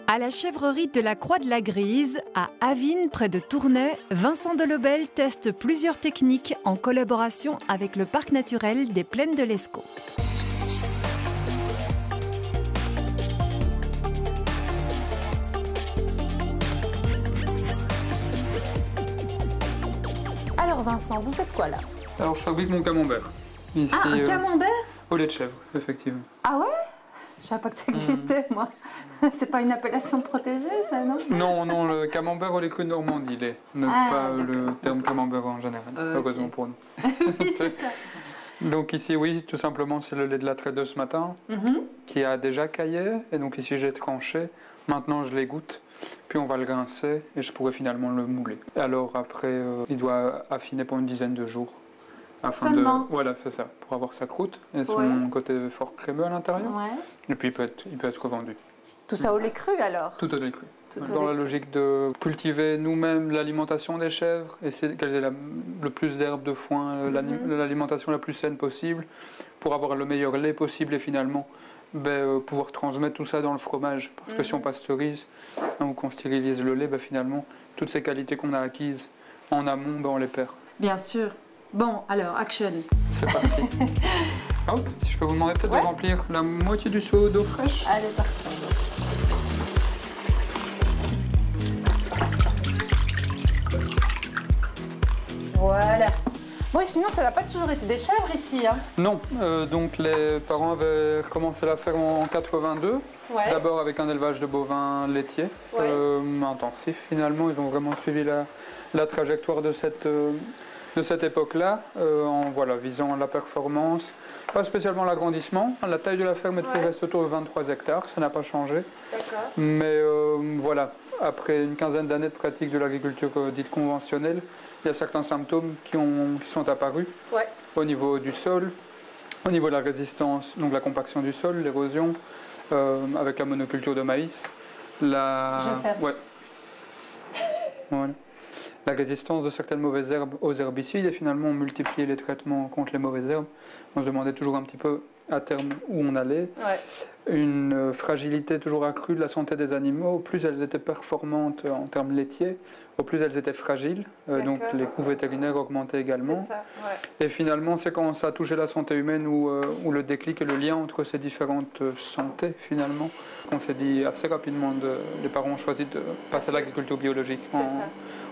À la chèvrerie de la Croix de la Grise, à Avines, près de Tournai, Vincent Delobel teste plusieurs techniques en collaboration avec le parc naturel des Plaines de l'Escaut. Alors Vincent, vous faites quoi là? Alors je fabrique mon camembert. Ici, Ah, un camembert? au lait de chèvre, effectivement. Ah ouais? Je savais pas que ça existait, moi. C'est pas une appellation protégée, ça, non? Non, non, le camembert au lait cru de Normandie, lait. Mais pas le terme camembert en général, heureusement pour nous. Oui, c'est ça. Donc ici, oui, tout simplement, c'est le lait de la traite de ce matin, qui a déjà caillé. Et donc ici, j'ai tranché. Maintenant, je l'égoutte. Puis on va le grincer et je pourrais finalement le mouler. Alors après, il doit affiner pendant une dizaine de jours. Seulement. Voilà, c'est ça, pour avoir sa croûte et son côté fort crémeux à l'intérieur. Ouais. Et puis il peut être revendu. Tout ça au lait cru alors? Tout au lait cru. Dans la logique de cultiver nous-mêmes l'alimentation des chèvres, essayer qu'elles aient le plus d'herbes, de foin, l'alimentation la plus saine possible, pour avoir le meilleur lait possible et finalement pouvoir transmettre tout ça dans le fromage. Parce que si on pasteurise ou qu'on stérilise le lait, finalement, toutes ces qualités qu'on a acquises en amont, on les perd. Bien sûr. Bon, alors, action. C'est parti. Hop, si je peux vous demander peut-être de remplir la moitié du seau d'eau fraîche. Allez, parfait. Voilà. Bon, et sinon, ça n'a pas toujours été des chèvres ici, hein? Non, donc les parents avaient commencé la ferme en 82. Ouais. D'abord avec un élevage de bovins laitiers, intensif finalement. Ils ont vraiment suivi la trajectoire de cette époque-là, en visant la performance, pas spécialement l'agrandissement. La taille de la ferme reste autour de 23 hectares, ça n'a pas changé. D'accord. Mais voilà, après une quinzaine d'années de pratique de l'agriculture dite conventionnelle, il y a certains symptômes qui sont apparus au niveau du sol, au niveau de la résistance, donc la compaction du sol, l'érosion, avec la monoculture de maïs. Voilà. La résistance de certaines mauvaises herbes aux herbicides et finalement on multipliait les traitements contre les mauvaises herbes. On se demandait toujours un petit peu à terme où on allait. Une fragilité toujours accrue de la santé des animaux. Au plus elles étaient performantes en termes laitiers, au plus elles étaient fragiles. Donc les coûts vétérinaires augmentaient également. Ça, Et finalement c'est quand ça a touché la santé humaine où le déclic et le lien entre ces différentes santé finalement, qu'on s'est dit assez rapidement, les parents ont choisi de passer à l'agriculture biologique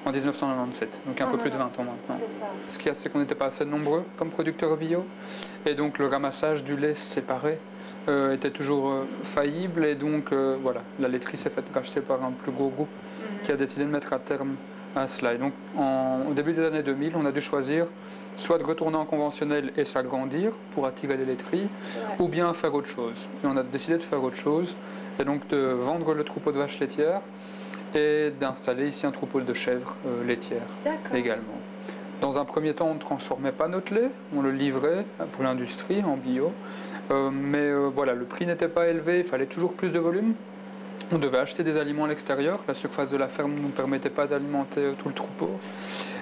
en 1997, donc un peu plus de 20 ans maintenant. Ce qu'il y a, c'est qu'on n'était pas assez nombreux comme producteurs bio, et donc le ramassage du lait séparé était toujours faillible, et donc la laiterie s'est faite racheter par un plus gros groupe qui a décidé de mettre à terme à cela. Et donc au début des années 2000, on a dû choisir soit de retourner en conventionnel et s'agrandir pour attirer les laiteries, ou bien faire autre chose. Et on a décidé de faire autre chose, et donc de vendre le troupeau de vaches laitières et d'installer ici un troupeau de chèvres laitières également. Dans un premier temps, on ne transformait pas notre lait, on le livrait pour l'industrie en bio, mais le prix n'était pas élevé, il fallait toujours plus de volume. On devait acheter des aliments à l'extérieur, la surface de la ferme ne nous permettait pas d'alimenter tout le troupeau.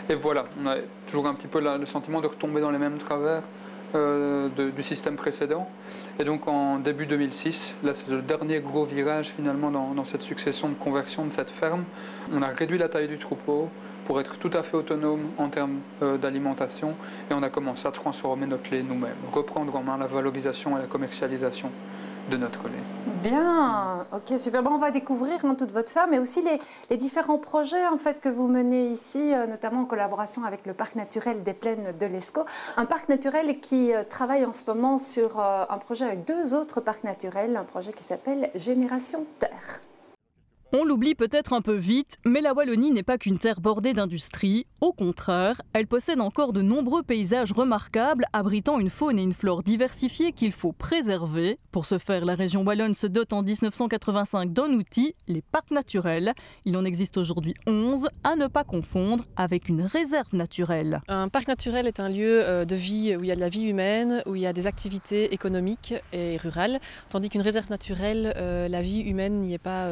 Et voilà, on a toujours un petit peu le sentiment de retomber dans les mêmes travers du système précédent. Et donc en début 2006, là c'est le dernier gros virage finalement dans cette succession de conversion de cette ferme. On a réduit la taille du troupeau pour être tout à fait autonome en termes d'alimentation, et on a commencé à transformer notre lait nous-mêmes, reprendre en main la valorisation et la commercialisation de notre lait. Bien, ok, super. Bon, on va découvrir toute votre ferme, mais aussi les différents projets en fait que vous menez ici, notamment en collaboration avec le parc naturel des Plaines de l'Escaut. Un parc naturel qui travaille en ce moment sur un projet avec deux autres parcs naturels, un projet qui s'appelle Génération Terre. On l'oublie peut-être un peu vite, mais la Wallonie n'est pas qu'une terre bordée d'industrie. Au contraire, elle possède encore de nombreux paysages remarquables, abritant une faune et une flore diversifiées qu'il faut préserver. Pour ce faire, la région wallonne se dote en 1985 d'un outil, les parcs naturels. Il en existe aujourd'hui 11, à ne pas confondre avec une réserve naturelle. Un parc naturel est un lieu de vie où il y a de la vie humaine, où il y a des activités économiques et rurales, tandis qu'une réserve naturelle, la vie humaine n'y est pas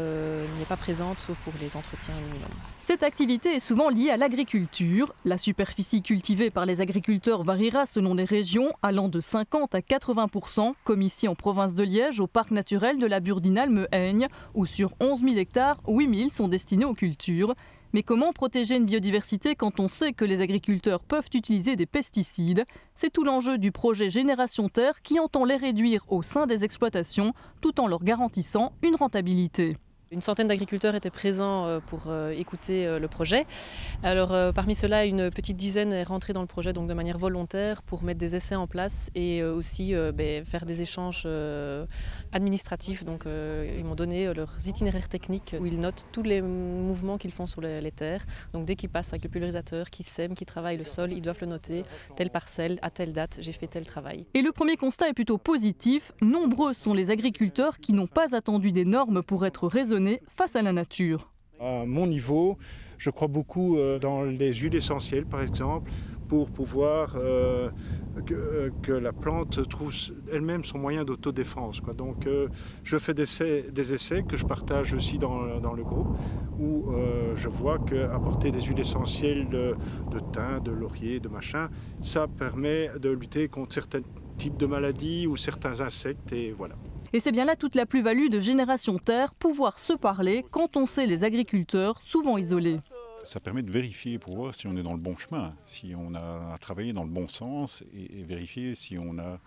présente, sauf pour les entretiens minimum. Cette activité est souvent liée à l'agriculture. La superficie cultivée par les agriculteurs variera selon les régions, allant de 50 à 80%, comme ici en province de Liège, au parc naturel de la Burdinale-Mehaigne, où sur 11 000 hectares, 8 000 sont destinés aux cultures. Mais comment protéger une biodiversité quand on sait que les agriculteurs peuvent utiliser des pesticides? C'est tout l'enjeu du projet Génération Terre qui entend les réduire au sein des exploitations, tout en leur garantissant une rentabilité. Une centaine d'agriculteurs étaient présents pour écouter le projet. Alors parmi ceux-là, une petite dizaine est rentrée dans le projet donc de manière volontaire pour mettre des essais en place et aussi faire des échanges administratifs. Donc ils m'ont donné leurs itinéraires techniques où ils notent tous les mouvements qu'ils font sur les terres. Donc dès qu'ils passent avec le pulvérisateur, qu'ils sèment, qu'ils travaillent le sol, ils doivent le noter. Telle parcelle, à telle date, j'ai fait tel travail. Et le premier constat est plutôt positif. Nombreux sont les agriculteurs qui n'ont pas attendu des normes pour être raisonnés face à la nature. À mon niveau, je crois beaucoup dans les huiles essentielles, par exemple, pour pouvoir que la plante trouve elle-même son moyen d'autodéfense. Donc je fais des essais que je partage aussi dans le groupe, où je vois qu'apporter des huiles essentielles de thym, de laurier, de machin, ça permet de lutter contre certains types de maladies ou certains insectes, et voilà. Et c'est bien là toute la plus-value de Génération Terre, pouvoir se parler quand on sait les agriculteurs souvent isolés. Ça permet de vérifier pour voir si on est dans le bon chemin, si on a travaillé dans le bon sens et vérifier si on a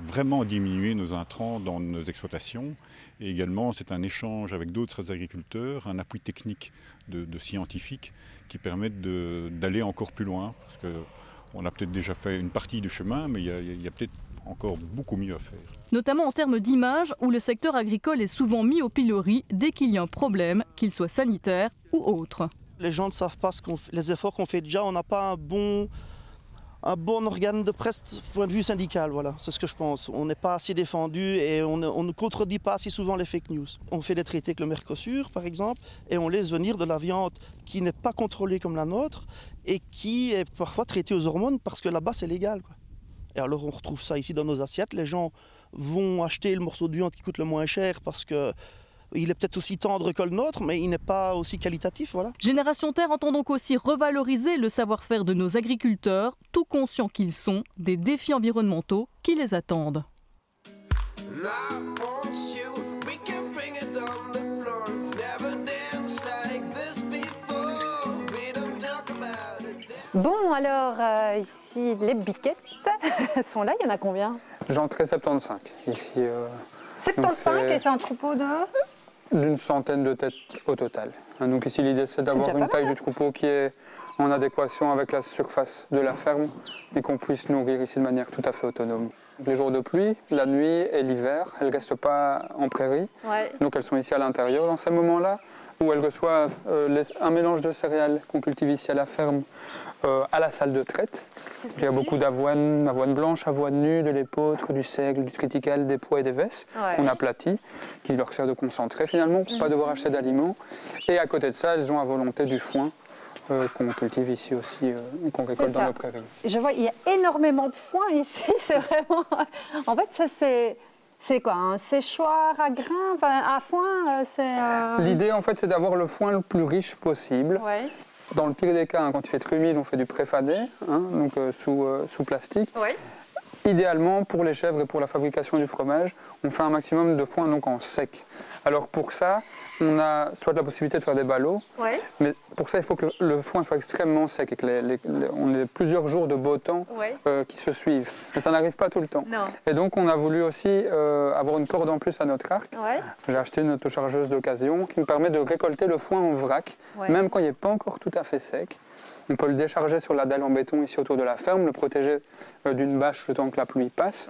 vraiment diminué nos intrants dans nos exploitations. Et également, c'est un échange avec d'autres agriculteurs, un appui technique de scientifiques qui permettent d'aller encore plus loin. Parce qu'on a peut-être déjà fait une partie du chemin, mais il y a peut-être encore beaucoup mieux à faire. Notamment en termes d'image, où le secteur agricole est souvent mis au pilori dès qu'il y a un problème, qu'il soit sanitaire ou autre. Les gens ne savent pas les efforts qu'on fait déjà. On n'a pas un bon organe de presse point de vue syndical, voilà, c'est ce que je pense. On n'est pas assez défendu et on ne contredit pas assez souvent les fake news. On fait des traités avec le Mercosur, par exemple, et on laisse venir de la viande qui n'est pas contrôlée comme la nôtre et qui est parfois traitée aux hormones parce que là-bas c'est légal, quoi. Et alors on retrouve ça ici dans nos assiettes. Les gens vont acheter le morceau de viande qui coûte le moins cher parce que il est peut-être aussi tendre que le nôtre, mais il n'est pas aussi qualitatif, voilà. Génération Terre entend donc aussi revaloriser le savoir-faire de nos agriculteurs, tout conscients qu'ils sont des défis environnementaux qui les attendent. Bon, alors ici, les biquettes sont là. Il y en a combien? J'entrais 75 ici. 75 et c'est un troupeau d'une centaine de têtes au total. Donc ici, l'idée, c'est d'avoir une taille du troupeau qui est en adéquation avec la surface de la ferme et qu'on puisse nourrir ici de manière tout à fait autonome. Les jours de pluie, la nuit et l'hiver, elles ne restent pas en prairie. Ouais. Donc elles sont ici à l'intérieur dans ces moments-là, où elles reçoivent un mélange de céréales qu'on cultive ici à la ferme, à la salle de traite. Il y a beaucoup d'avoine, avoine blanche, avoine nue, de l'épeautre, du seigle, du triticale, des pois et des vesses qu'on aplatit, qui leur sert de concentré finalement, pour ne pas devoir acheter d'aliments. Et à côté de ça, elles ont à volonté du foin qu'on cultive ici aussi, qu'on récolte dans nos prairies. Je vois, il y a énormément de foin ici, c'est vraiment... En fait, ça c'est quoi, un séchoir à grains, à foin? L'idée en fait, c'est d'avoir le foin le plus riche possible. Ouais. Dans le pire des cas, quand il fait très humide, on fait du préfadé, donc sous plastique. Oui. Idéalement, pour les chèvres et pour la fabrication du fromage, on fait un maximum de foin donc en sec. Alors pour ça, on a soit la possibilité de faire des ballots, mais pour ça, il faut que le foin soit extrêmement sec et que on ait plusieurs jours de beau temps qui se suivent. Mais ça n'arrive pas tout le temps. Non. Et donc on a voulu aussi avoir une corde en plus à notre arc. J'ai acheté une autochargeuse d'occasion qui me permet de récolter le foin en vrac, même quand il n'est pas encore tout à fait sec. On peut le décharger sur la dalle en béton ici autour de la ferme, le protéger d'une bâche le temps que la pluie passe,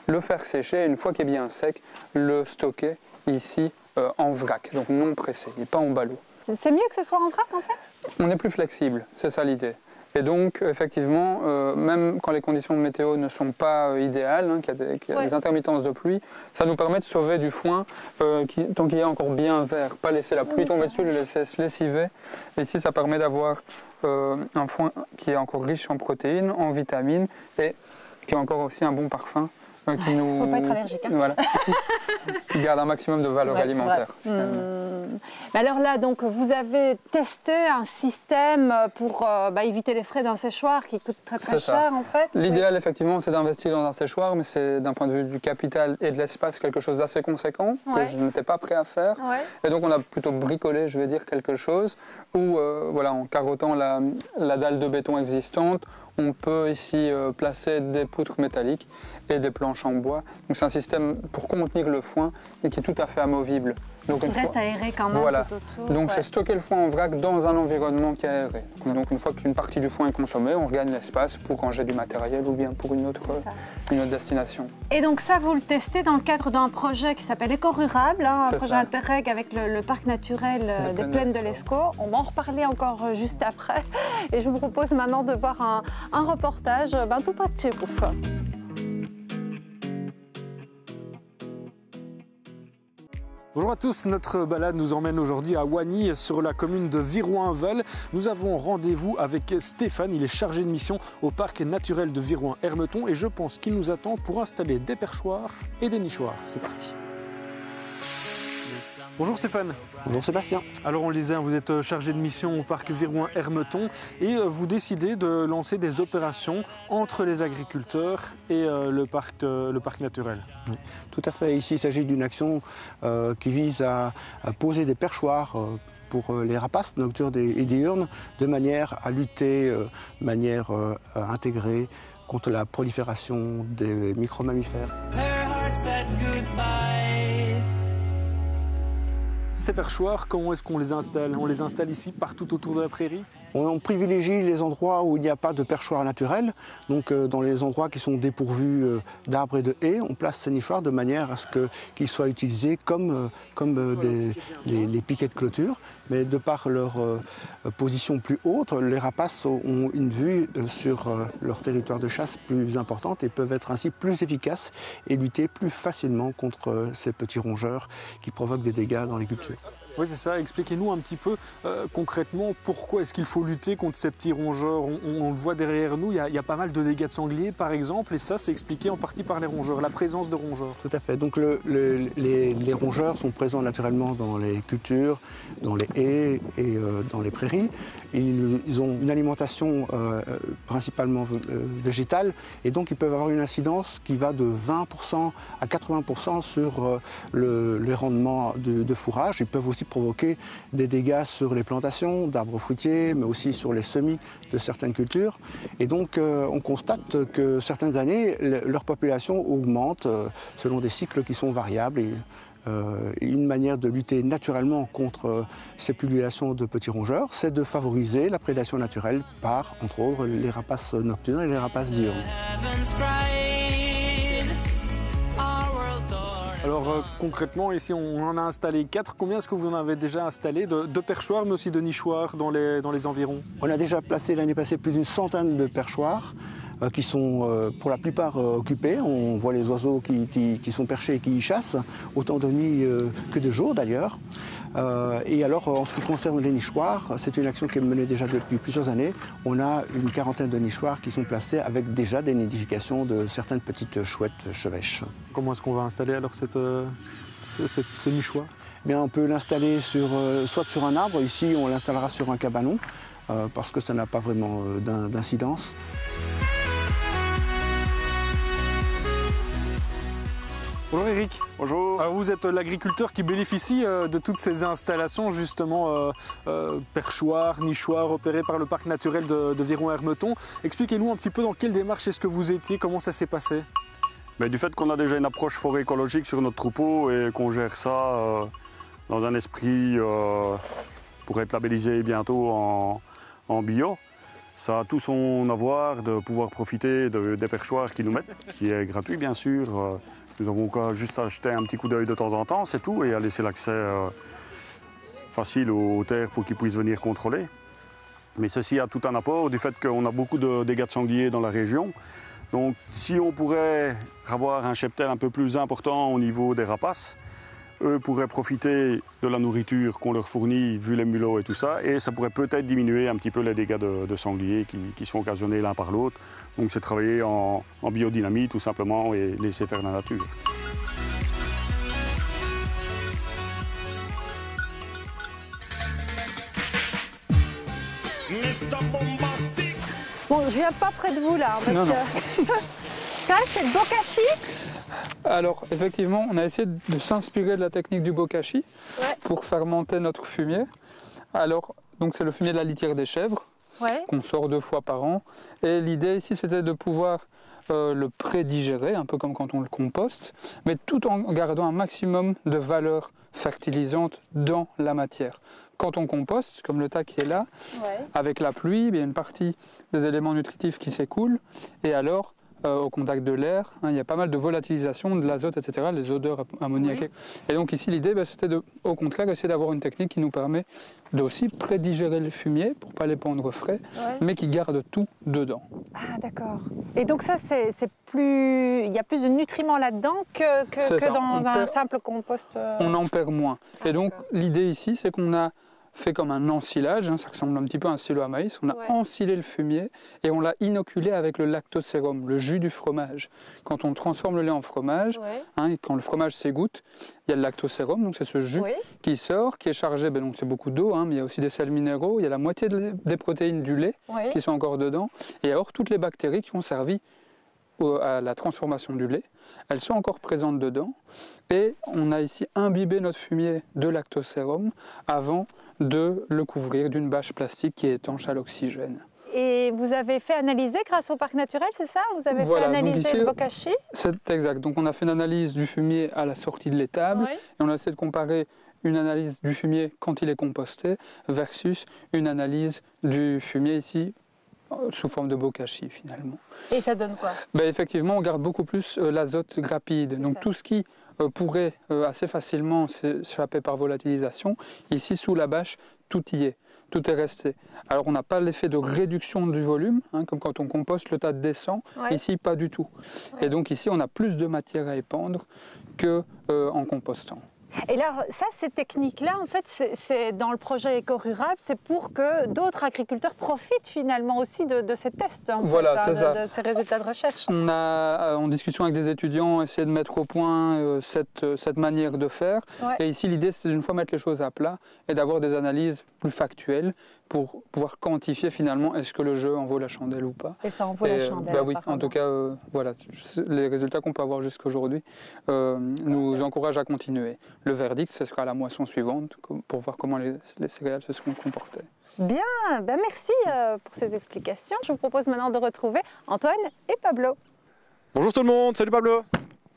le faire sécher et une fois qu'il est bien sec, le stocker ici en vrac, donc non pressé, et pas en ballot. C'est mieux que ce soit en vrac en fait? On est plus flexible, c'est ça l'idée. Et donc, effectivement, même quand les conditions de météo ne sont pas idéales, hein, qu'il y a des intermittences de pluie, ça nous permet de sauver du foin tant qu'il est encore bien vert. Pas laisser la pluie tomber dessus, le laisser se lessiver. Et ici, ça permet d'avoir un foin qui est encore riche en protéines, en vitamines et qui a encore aussi un bon parfum. Il ne faut pas être allergique. Hein. Voilà, qui garde un maximum de valeur alimentaire. Alors là, donc, vous avez testé un système pour éviter les frais d'un séchoir qui coûte très cher en fait. L'idéal effectivement c'est d'investir dans un séchoir, mais c'est d'un point de vue du capital et de l'espace quelque chose d'assez conséquent que je n'étais pas prêt à faire. Et donc on a plutôt bricolé, je vais dire, quelque chose où voilà, en carottant la dalle de béton existante, on peut ici placer des poutres métalliques et des planches en bois. Donc c'est un système pour contenir le foin et qui est tout à fait amovible. Donc il reste aéré quand même tout autour. Donc c'est stocker le foin en vrac dans un environnement qui est aéré. Donc une fois qu'une partie du foin est consommée, on regagne l'espace pour ranger du matériel ou bien pour une autre destination. Et donc ça, vous le testez dans le cadre d'un projet qui s'appelle Éco-Rurable, hein, un projet Interreg avec le parc naturel des Plaines de l'Escaut. On va en reparler encore juste après. Et je vous propose maintenant de voir un reportage tout près de chez vous. Bonjour à tous, notre balade nous emmène aujourd'hui à Wagny, sur la commune de Virouin-Vel. Nous avons rendez-vous avec Stéphane, il est chargé de mission au parc naturel de Virouin-Hermeton et je pense qu'il nous attend pour installer des perchoirs et des nichoirs. C'est parti. Bonjour Stéphane. Bonjour Sébastien. Alors on le disait, vous êtes chargé de mission au parc Virouin-Hermeton et vous décidez de lancer des opérations entre les agriculteurs et le parc naturel. Oui, tout à fait. Ici il s'agit d'une action qui vise à poser des perchoirs pour les rapaces nocturnes et diurnes de manière à lutter de manière intégrée contre la prolifération des micro-mammifères. Ces perchoirs, comment est-ce qu'on les installe? On les installe ici, partout autour de la prairie? On privilégie les endroits où il n'y a pas de perchoir naturel. Donc dans les endroits qui sont dépourvus d'arbres et de haies, on place ces nichoirs de manière à ce qu'ils soient utilisés comme les piquets de clôture. Mais de par leur position plus haute, les rapaces ont une vue sur leur territoire de chasse plus importante et peuvent être ainsi plus efficaces et lutter plus facilement contre ces petits rongeurs qui provoquent des dégâts dans les cultures. Oui, c'est ça. Expliquez-nous un petit peu concrètement pourquoi est-ce qu'il faut lutter contre ces petits rongeurs. On le voit derrière nous, il y a pas mal de dégâts de sangliers par exemple, et ça c'est expliqué en partie par les rongeurs, la présence de rongeurs. Tout à fait. Donc les rongeurs sont présents naturellement dans les cultures, dans les haies et dans les prairies. Ils ont une alimentation principalement végétale et donc ils peuvent avoir une incidence qui va de 20% à 80% sur les rendements de fourrage. Ils peuvent aussi provoquer des dégâts sur les plantations d'arbres fruitiers, mais aussi sur les semis de certaines cultures. Et donc on constate que certaines années, leur population augmente selon des cycles qui sont variables. Et, une manière de lutter naturellement contre ces pullulations de petits rongeurs, c'est de favoriser la prédation naturelle par, entre autres, les rapaces nocturnes et les rapaces diurnes. Alors concrètement, ici on en a installé 4. Combien est-ce que vous en avez déjà installé de perchoirs, mais aussi de nichoirs dans les environs? On a déjà placé l'année passée plus d'une centaine de perchoirs qui sont pour la plupart occupés. On voit les oiseaux qui sont perchés et qui y chassent, autant de nuit que de jour d'ailleurs. Et alors en ce qui concerne les nichoirs, c'est une action qui est menée déjà depuis plusieurs années. On a une quarantaine de nichoirs qui sont placés avec déjà des nidifications de certaines petites chouettes chevêches. Comment est-ce qu'on va installer alors ce nichoir? Bien, on peut l'installer soit sur un arbre, ici on l'installera sur un cabanon, parce que ça n'a pas vraiment d'incidence. Bonjour Eric. Bonjour. Alors vous êtes l'agriculteur qui bénéficie de toutes ces installations justement perchoirs, nichoirs opérés par le parc naturel de Virouin-Hermeton. Expliquez-nous un petit peu dans quelle démarche est-ce que vous étiez, comment ça s'est passé? Mais du fait qu'on a déjà une approche forêt écologique sur notre troupeau et qu'on gère ça dans un esprit pour être labellisé bientôt en bio, ça a tout son avoir de pouvoir profiter des perchoirs qu'ils nous mettent, qui est gratuit bien sûr. Nous avons qu'à juste acheter un petit coup d'œil de temps en temps, c'est tout, et à laisser l'accès facile aux terres pour qu'ils puissent venir contrôler. Mais ceci a tout un apport du fait qu'on a beaucoup de dégâts de sangliers dans la région. Donc si on pourrait avoir un cheptel un peu plus important au niveau des rapaces, eux pourraient profiter de la nourriture qu'on leur fournit, vu les mulots et tout ça, et ça pourrait peut-être diminuer un petit peu les dégâts de sangliers qui sont occasionnés l'un par l'autre. Donc c'est travailler en biodynamie tout simplement et laisser faire la nature. Bon, je viens pas près de vous là. Non. Ça, c'est le bokashi. Alors, effectivement, on a essayé de s'inspirer de la technique du bokashi pour fermenter notre fumier. Alors, donc c'est le fumier de la litière des chèvres qu'on sort 2 fois par an. Et l'idée ici, c'était de pouvoir le pré-digérer, un peu comme quand on le composte, mais tout en gardant un maximum de valeur fertilisante dans la matière. Quand on composte, comme le tas qui est là, avec la pluie, il y a une partie des éléments nutritifs qui s'écoulent, et alors, au contact de l'air, il y a pas mal de volatilisation de l'azote, etc., les odeurs ammoniaques. Et donc ici, l'idée, c'était au contraire essayer d'avoir une technique qui nous permet de aussi prédigérer le fumier pour ne pas les pendre frais, mais qui garde tout dedans. Ah d'accord. Et donc ça, c'est plus, il y a plus de nutriments là-dedans que dans un simple compost. On en perd moins. Et donc l'idée ici, c'est qu'on a fait comme un ensilage, ça ressemble un petit peu à un silo à maïs, on a ensilé le fumier et on l'a inoculé avec le lactosérum, le jus du fromage. Quand on transforme le lait en fromage, et quand le fromage s'égoutte, il y a le lactosérum, donc c'est ce jus qui sort, qui est chargé, donc c'est beaucoup d'eau, mais il y a aussi des sels minéraux, il y a la moitié des protéines du lait qui sont encore dedans, et alors toutes les bactéries qui ont servi à la transformation du lait, elles sont encore présentes dedans, et on a ici imbibé notre fumier de lactosérum avant de le couvrir d'une bâche plastique qui est étanche à l'oxygène. Et vous avez fait analyser grâce au parc naturel, c'est ça? Vous avez fait analyser ici, le bokashi? C'est exact. Donc on a fait une analyse du fumier à la sortie de l'étable et on a essayé de comparer une analyse du fumier quand il est composté versus une analyse du fumier ici sous forme de bokashi finalement. Et ça donne quoi? Effectivement, on garde beaucoup plus l'azote grapide. Donc tout ce qui pourrait assez facilement s'échapper par volatilisation, ici sous la bâche, tout y est. Tout est resté. Alors on n'a pas l'effet de réduction du volume, comme quand on composte, le tas descend. Ici, pas du tout. Et donc ici, on a plus de matière à épandre qu'en compostant. Et là, ça, ces techniques-là, en fait, c'est dans le projet éco-rural, c'est pour que d'autres agriculteurs profitent finalement aussi de ces tests, de ces résultats de recherche. On a, en discussion avec des étudiants, essayé de mettre au point cette manière de faire. Et ici, l'idée, c'est d'une fois mettre les choses à plat et d'avoir des analyses plus factuelles pour pouvoir quantifier finalement est-ce que le jeu en vaut la chandelle ou pas. Et ça en vaut la chandelle. Oui, en tout cas, voilà, les résultats qu'on peut avoir jusqu'à aujourd'hui nous encouragent à continuer. Le verdict, ce sera la moisson suivante pour voir comment les céréales se seront comportées. Bien, merci pour ces explications. Je vous propose maintenant de retrouver Antoine et Pablo. Bonjour tout le monde, salut Pablo.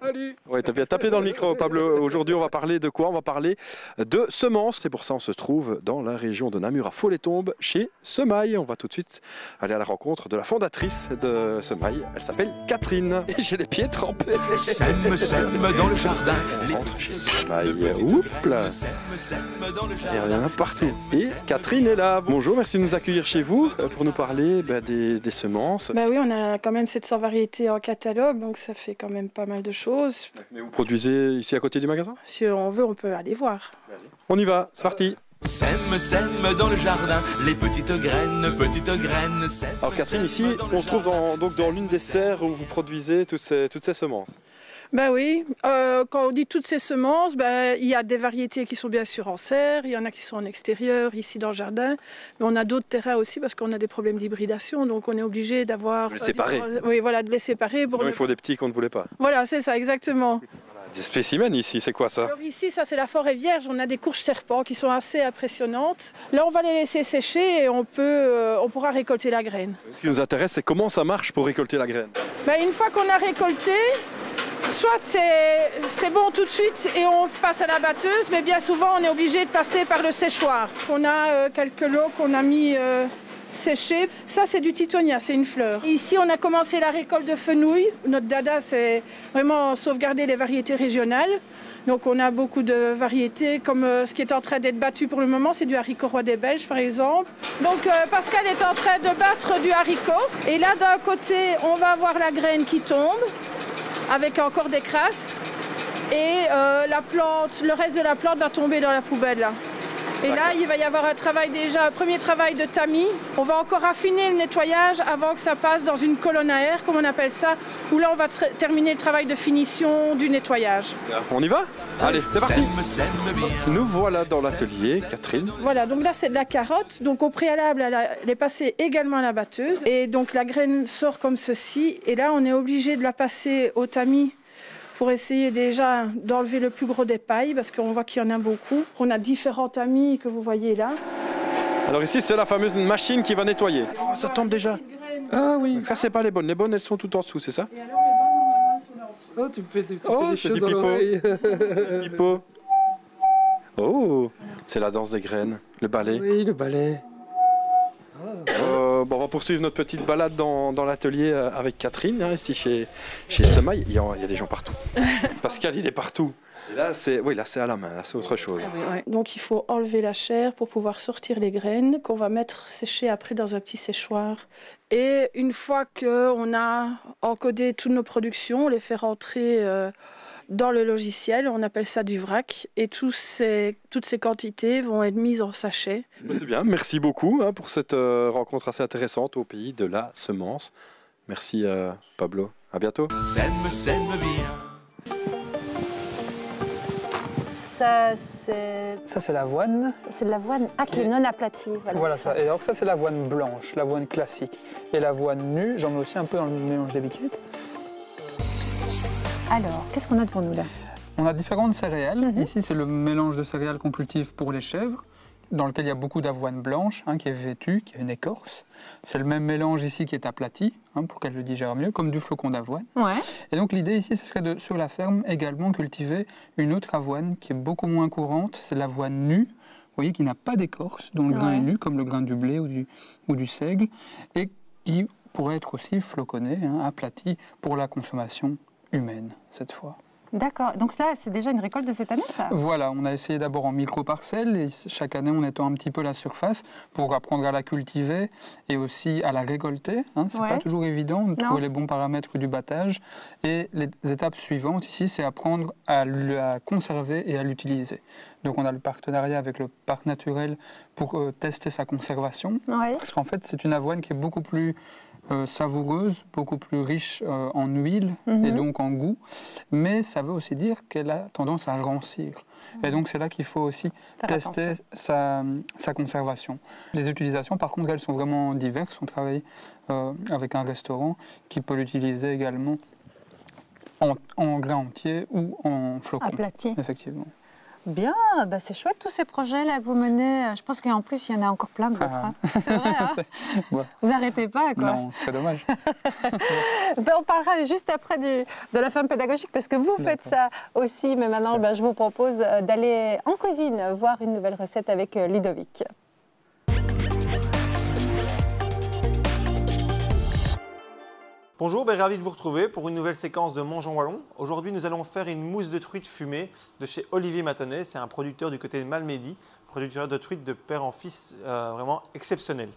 Salut. Ouais, t'as bien tapé dans le micro, Pablo. Aujourd'hui, on va parler de quoi? On va parler de semences. Et pour ça, on se trouve dans la région de Namur, à Faux-les-Tombes, chez Semaille. On va tout de suite aller à la rencontre de la fondatrice de Semaille. Elle s'appelle Catherine. Et j'ai les pieds trempés. Sème dans le jardin. On rentre chez Semaille. Oups là. Il y en a partout. Et Catherine est là. Bonjour, merci de nous accueillir chez vous pour nous parler des semences. Oui, on a quand même 700 variétés en catalogue, donc ça fait quand même pas mal de choses. Mais vous produisez ici à côté du magasin? Si on veut, on peut aller voir. On y va, c'est parti. Sème dans le jardin, les petites graines, sème. Alors Catherine, ici, on se trouve dans l'une des serres où vous produisez toutes ces semences. Oui, quand on dit toutes ces semences, il y a des variétés qui sont bien sûr en serre, il y en a qui sont en extérieur, ici dans le jardin, mais on a d'autres terrains aussi parce qu'on a des problèmes d'hybridation, donc on est obligé d'avoir... Les séparer. Oui, voilà, de les séparer. Sinon, il faut des petits qu'on ne voulait pas. Voilà, c'est ça, exactement. Des spécimens ici, c'est quoi ça? Alors ici, ça c'est la forêt vierge, on a des courges serpents qui sont assez impressionnantes. Là, on va les laisser sécher et on pourra récolter la graine. Ce qui nous intéresse, c'est comment ça marche pour récolter la graine. Une fois qu'on a récolté, soit c'est bon tout de suite et on passe à la batteuse, mais bien souvent on est obligé de passer par le séchoir. On a quelques lots qu'on a mis séché. Ça, c'est du titonia, c'est une fleur. Ici, on a commencé la récolte de fenouil. Notre dada, c'est vraiment sauvegarder les variétés régionales. Donc on a beaucoup de variétés, comme ce qui est en train d'être battu pour le moment, c'est du haricot roi des Belges par exemple. Donc Pascal est en train de battre du haricot. Et là d'un côté, on va avoir la graine qui tombe, avec encore des crasses. Et la plante, le reste de la plante va tomber dans la poubelle là. Et là, il va y avoir un premier travail de tamis. On va encore affiner le nettoyage avant que ça passe dans une colonne à air, comme on appelle ça, où là, on va terminer le travail de finition du nettoyage. On y va? Allez, c'est parti. Nous voilà dans l'atelier, Catherine. Voilà, donc là, c'est de la carotte. Donc au préalable, elle est passée également à la batteuse. Et donc la graine sort comme ceci. Et là, on est obligé de la passer au tamis pour essayer déjà d'enlever le plus gros des pailles, parce qu'on voit qu'il y en a beaucoup. On a différents tamis que vous voyez là. Alors ici, c'est la fameuse machine qui va nettoyer. Oh, ça tombe déjà. Ah oui, ça c'est pas les bonnes. Les bonnes, elles sont tout en dessous, c'est ça? Et alors les bonnes, on en a sur la Oh, tu me fais des choses dans l'oreille. Pipeau. Oh, c'est la danse des graines, le ballet. Oui, le ballet. Bon, on va poursuivre notre petite balade dans l'atelier avec Catherine, hein, ici chez Semail. Il y a des gens partout. Pascal, il est partout. Et là, c'est à la main, là, c'est autre chose. Donc, il faut enlever la chair pour pouvoir sortir les graines qu'on va mettre sécher après dans un petit séchoir. Et une fois qu'on a encodé toutes nos productions, on les fait rentrer dans le logiciel, on appelle ça du vrac, et toutes ces quantités vont être mises en sachet. C'est bien, merci beaucoup pour cette rencontre assez intéressante au pays de la semence. Merci Pablo, à bientôt. Sème bien. Ça, c'est l'avoine. C'est de l'avoine qui est non aplatie. Voilà ça. Et alors ça, c'est l'avoine blanche, l'avoine classique. Et l'avoine nue, j'en mets aussi un peu dans le mélange des biquettes. Alors, qu'est-ce qu'on a devant nous là? On a différentes céréales. Ici, c'est le mélange de céréales qu'on cultive pour les chèvres, dans lequel il y a beaucoup d'avoine blanche, qui est vêtue, qui a une écorce. C'est le même mélange ici qui est aplati, pour qu'elle le digère mieux, comme du flocon d'avoine. Ouais. Et donc l'idée ici, ce serait de, sur la ferme, également cultiver une autre avoine qui est beaucoup moins courante, c'est l'avoine nue, vous voyez, qui n'a pas d'écorce, dont le grain est nu, comme le grain du blé ou du seigle, et qui pourrait être aussi floconné, aplati, pour la consommation humaine, cette fois. D'accord. Donc là, c'est déjà une récolte de cette année, ça? Voilà, on a essayé d'abord en micro-parcelles, et chaque année, on étend un petit peu la surface pour apprendre à la cultiver et aussi à la récolter. C'est pas toujours évident de trouver les bons paramètres du battage. Et les étapes suivantes ici, c'est apprendre à la conserver et à l'utiliser. Donc on a le partenariat avec le parc naturel pour tester sa conservation. Parce qu'en fait, c'est une avoine qui est beaucoup plus savoureuse, beaucoup plus riche en huile et donc en goût, mais ça veut aussi dire qu'elle a tendance à rancir. Et donc c'est là qu'il faut aussi tester sa conservation. Les utilisations, par contre, elles sont vraiment diverses. On travaille avec un restaurant qui peut l'utiliser également en grain entier ou en flocons. Aplati. Effectivement. Bien, c'est chouette tous ces projets-là que vous menez. Je pense qu'en plus, il y en a encore plein d'autres. C'est vrai, Ouais. Vous n'arrêtez pas, quoi. Non, c'est dommage. On parlera juste après de la ferme pédagogique, parce que vous faites ça aussi. Mais maintenant, je vous propose d'aller en cuisine voir une nouvelle recette avec Ludovic. Bonjour, ravi de vous retrouver pour une nouvelle séquence de Mangeons Wallon. Aujourd'hui, nous allons faire une mousse de truite fumée de chez Olivier Matonnet. C'est un producteur du côté de Malmedy, producteur de truites de père en fils vraiment exceptionnel.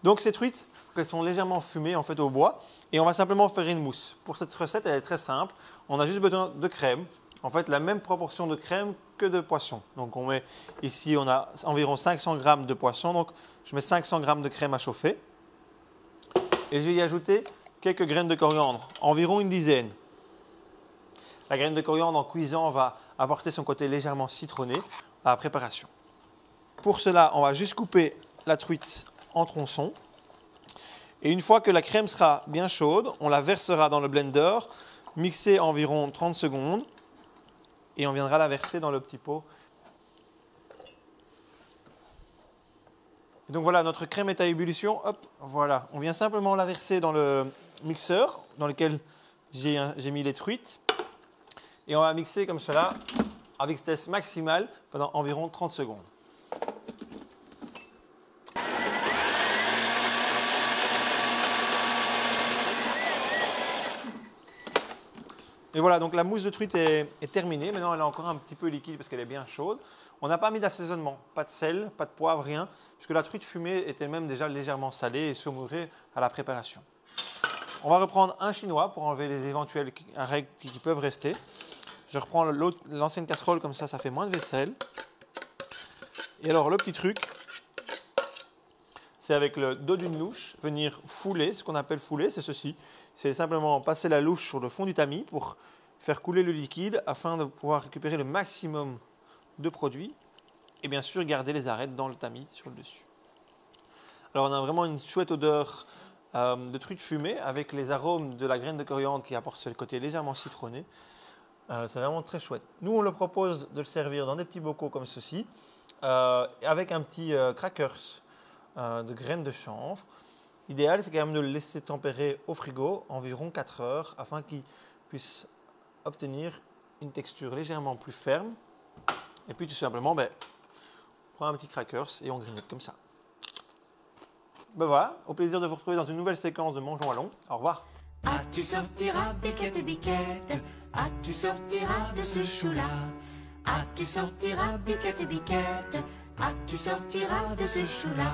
Donc ces truites, elles sont légèrement fumées en fait au bois et on va simplement faire une mousse. Pour cette recette, elle est très simple. On a juste besoin de crème. En fait, la même proportion de crème que de poisson. Donc on met ici, on a environ 500 g de poisson. Donc je mets 500 g de crème à chauffer et je vais y ajouter quelques graines de coriandre, environ une dizaine. La graine de coriandre en cuisant va apporter son côté légèrement citronné à la préparation. Pour cela, on va juste couper la truite en tronçons. Et une fois que la crème sera bien chaude, on la versera dans le blender, mixer environ 30 secondes et on viendra la verser dans le petit pot. Donc voilà, notre crème est à ébullition. Hop, voilà. On vient simplement la verser dans le mixeur dans lequel j'ai mis les truites. Et on va mixer comme cela avec vitesse maximale pendant environ 30 secondes. Et voilà, donc la mousse de truite est terminée. Maintenant, elle est encore un petit peu liquide parce qu'elle est bien chaude. On n'a pas mis d'assaisonnement, pas de sel, pas de poivre, rien, puisque la truite fumée était même déjà légèrement salée et saumurée à la préparation. On va reprendre un chinois pour enlever les éventuelles règles qui peuvent rester. Je reprends l'ancienne casserole, comme ça fait moins de vaisselle. Et alors, le petit truc, c'est avec le dos d'une louche, venir fouler. Ce qu'on appelle fouler, c'est ceci. C'est simplement passer la louche sur le fond du tamis pour faire couler le liquide afin de pouvoir récupérer le maximum de produit et bien sûr garder les arêtes dans le tamis sur le dessus. Alors on a vraiment une chouette odeur de truite fumée avec les arômes de la graine de coriandre qui apporte ce côté légèrement citronné. C'est vraiment très chouette. Nous on le propose de le servir dans des petits bocaux comme ceci avec un petit crackers de graines de chanvre. L'idéal, c'est quand même de le laisser tempérer au frigo environ 4 heures afin qu'il puisse obtenir une texture légèrement plus ferme. Et puis tout simplement, on prend un petit crackers et on grignote comme ça. Voilà, au plaisir de vous retrouver dans une nouvelle séquence de Mangeons Wallons. Au revoir. Ah, tu sortiras, biquette, biquette. Ah, tu sortiras de ce chou-là. Ah, tu sortiras, biquette, biquette. Ah, tu sortiras de ce chou-là.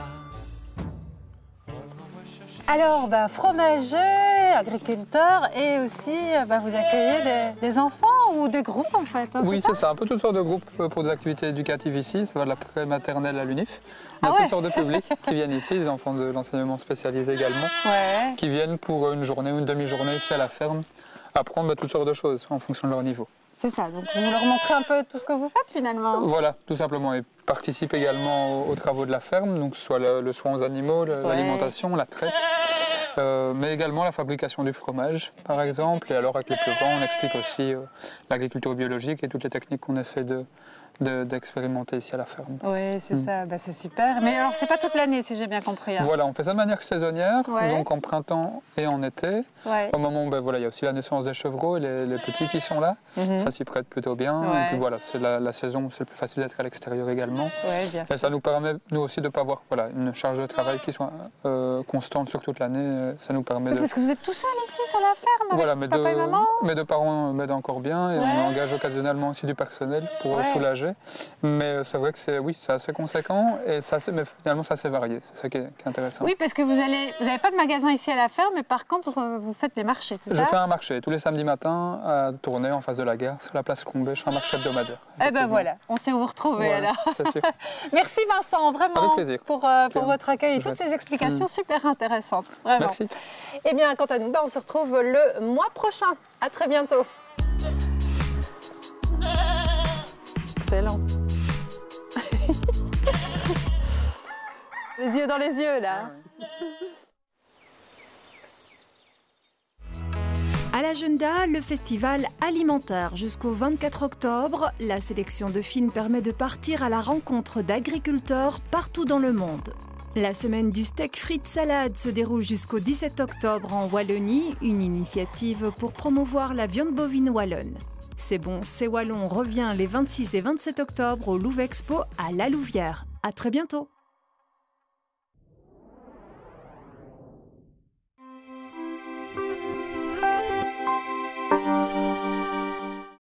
Alors, fromager, agriculteur et aussi vous accueillez des enfants ou des groupes en fait. Hein, oui, c'est ça, un peu toutes sortes de groupes pour des activités éducatives ici. Ça va de la pré-maternelle à l'UNIF. Il y a toutes sortes de publics qui viennent ici, les enfants de l'enseignement spécialisé également, qui viennent pour une journée ou une demi-journée ici à la ferme, apprendre toutes sortes de choses en fonction de leur niveau. C'est ça, donc vous leur montrez un peu tout ce que vous faites finalement. Voilà, tout simplement. Ils participent également aux travaux de la ferme, donc que ce soit le soin aux animaux, l'alimentation, la traite, mais également la fabrication du fromage, par exemple. Et alors avec les plus grands, on explique aussi l'agriculture biologique et toutes les techniques qu'on essaie d'expérimenter ici à la ferme. Oui, c'est ça, c'est super. Mais alors, c'est pas toute l'année, si j'ai bien compris. Hein. Voilà, on fait ça de manière saisonnière, donc en printemps et en été. Au moment où il y a aussi la naissance des chevreaux et les petits qui sont là. Ça s'y prête plutôt bien. Et puis voilà, c'est la saison où c'est le plus facile d'être à l'extérieur également. Et ça nous permet, nous aussi, de ne pas avoir une charge de travail qui soit constante sur toute l'année. Ça nous permet Parce que vous êtes tout seul ici sur la ferme avec papa et maman. Mes deux parents m'aident encore bien et on engage occasionnellement aussi du personnel pour soulager. Mais c'est vrai que c'est assez conséquent et mais finalement c'est assez varié, c'est ça qui est intéressant. Oui, parce que vous n'avez pas de magasin ici à la ferme, mais par contre vous faites les marchés, c'est ça? Je fais un marché tous les samedis matins à Tournai, en face de la gare, sur la place Combé. Je fais un marché hebdomadaire. Eh ben voilà, on sait où vous retrouver alors. Sûr. Merci Vincent, vraiment, avec plaisir. pour votre accueil et toutes ces explications super intéressantes. Vraiment. Merci. Eh bien, quant à nous, on se retrouve le mois prochain. À très bientôt. Excellent. Les yeux dans les yeux, là. À l'agenda, le festival alimentaire jusqu'au 24 octobre. La sélection de films permet de partir à la rencontre d'agriculteurs partout dans le monde. La semaine du steak frites salade se déroule jusqu'au 17 octobre en Wallonie, une initiative pour promouvoir la viande bovine wallonne. C'est bon, c'est wallon revient les 26 et 27 octobre au Louvre Expo à La Louvière. À très bientôt.